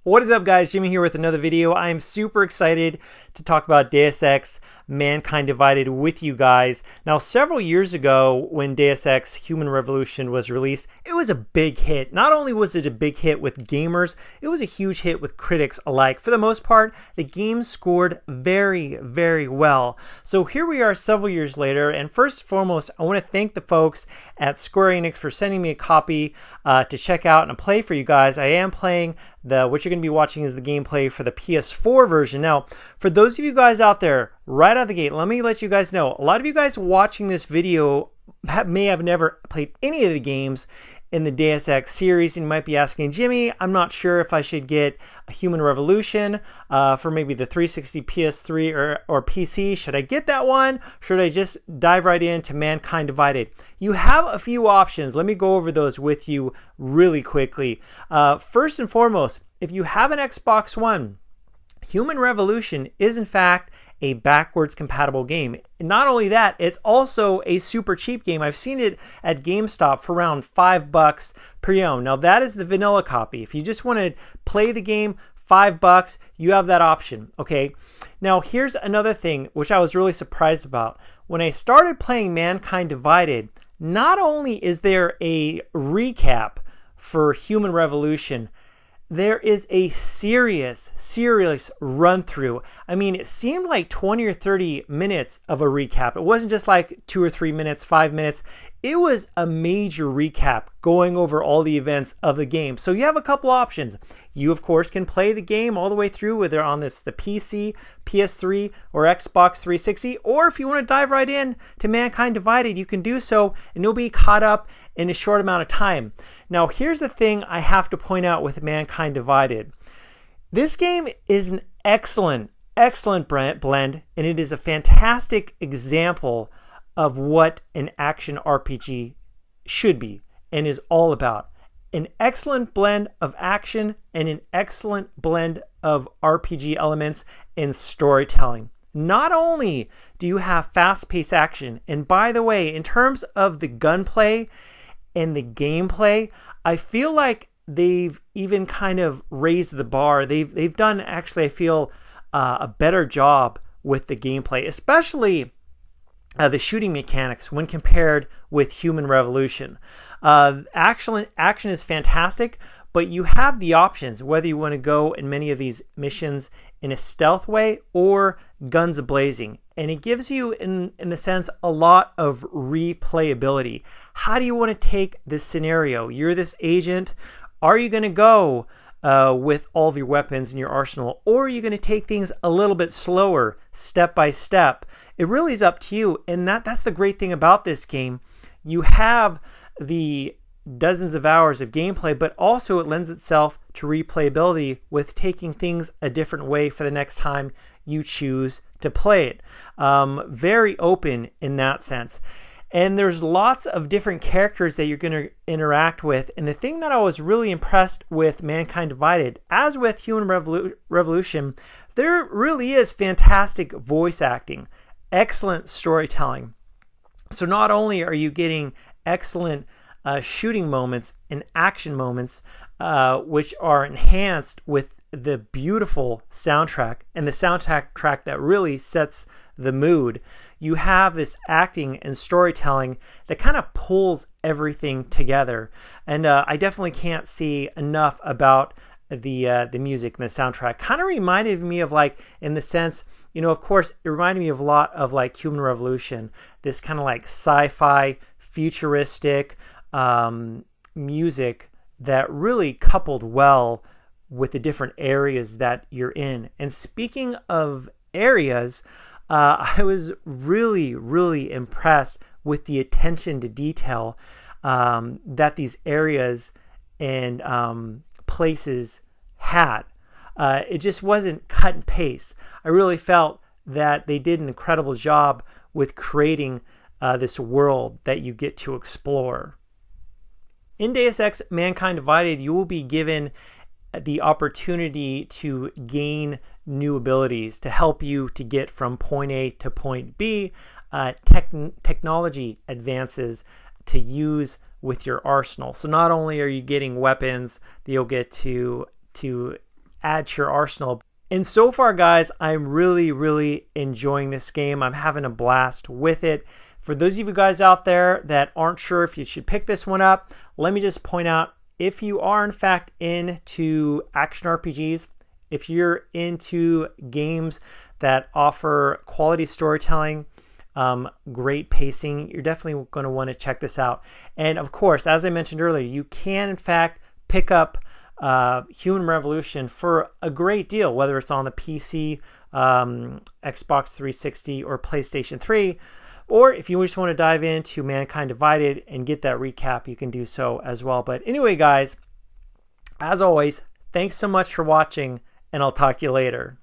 What is up, guys? Jimmy here with another video. I am super excited to talk about Deus Ex Mankind Divided with you guys. Now, several years ago when Deus Ex Human Revolution was released, it was a big hit. Not only was it a big hit with gamers, it was a huge hit with critics alike. For the most part, the game scored very, very well. So here we are several years later, and first and foremost, I want to thank the folks at Square Enix for sending me a copy to check out and play for you guys. I am playing what you're going to be watching is the gameplay for the PS4 version. Now, for those of you guys out there, right out of the gate, let me let you guys know, a lot of you guys watching this video may have never played any of the games in the Deus Ex series, and you might be asking, Jimmy, I'm not sure if I should get a Human Revolution for maybe the 360, PS3, or PC. Should I get that one? Should I just dive right into Mankind Divided? You have a few options. Let me go over those with you really quickly. First and foremost, if you have an Xbox One, Human Revolution is in fact a backwards compatible game. Not only that, it's also a super cheap game. I've seen it at GameStop for around $5 pre-owned. Now that is the vanilla copy. If you just want to play the game, $5, you have that option. Okay. Now here's another thing which I was really surprised about. When I started playing Mankind Divided, not only is there a recap for Human Revolution, there is a serious run through. I mean, it seemed like 20 or 30 minutes of a recap. It wasn't just like 2 or 3 minutes, 5 minutes. It was a major recap going over all the events of the game. So you have a couple options. You, of course, can play the game all the way through, whether on the PC, PS3, or Xbox 360. Or if you want to dive right in to Mankind Divided, you can do so, and you'll be caught up in a short amount of time. Now, here's the thing I have to point out with Mankind Divided. This game is an excellent blend, and it is a fantastic example of what an action RPG should be and is all about. An excellent blend of action and an excellent blend of RPG elements and storytelling. Not only do you have fast-paced action, and by the way, in terms of the gunplay and the gameplay, I feel like they've even kind of raised the bar. They've done, actually, I feel, a better job with the gameplay, especially the shooting mechanics when compared with Human Revolution. Action is fantastic, but you have the options whether you want to go in many of these missions in a stealth way or guns a-blazing. And it gives you, in the sense, a lot of replayability. How do you want to take this scenario? You're this agent. Are you going to go with all of your weapons in your arsenal? Or are you going to take things a little bit slower, step by step? It really is up to you. And that's the great thing about this game. You have the dozens of hours of gameplay, but also it lends itself to replayability with taking things a different way for the next time you choose to play it. Very open in that sense. And there's lots of different characters that you're going to interact with. And the thing that I was really impressed with Mankind Divided, as with Human Revolution, there really is fantastic voice acting, excellent storytelling. So not only are you getting excellent shooting moments and action moments, which are enhanced with the beautiful soundtrack and the soundtrack that really sets the mood. You have this acting and storytelling that kind of pulls everything together. And I definitely can't see enough about the music and the soundtrack. Kind of reminded me of, like, in the sense, you know, of course, it reminded me of a lot of like Human Revolution, this kind of like sci-fi, futuristic music that really coupled well with the different areas that you're in. And speaking of areas, I was really impressed with the attention to detail that these areas and places had. It just wasn't cut and paste. I really felt that they did an incredible job with creating this world that you get to explore. In Deus Ex Mankind Divided, you will be given the opportunity to gain new abilities to help you to get from point A to point B, technology advances to use with your arsenal. So not only are you getting weapons that you'll get to add to your arsenal. And so far, guys, I'm really enjoying this game. I'm having a blast with it. For those of you guys out there that aren't sure if you should pick this one up, let me just point out, if you are in fact into action RPGs, if you're into games that offer quality storytelling, great pacing, you're definitely going to want to check this out. And of course, as I mentioned earlier, you can in fact pick up Human Revolution for a great deal, whether it's on the PC, Xbox 360, or PlayStation 3. Or if you just want to dive into Mankind Divided and get that recap, you can do so as well. But anyway, guys, as always, thanks so much for watching, and I'll talk to you later.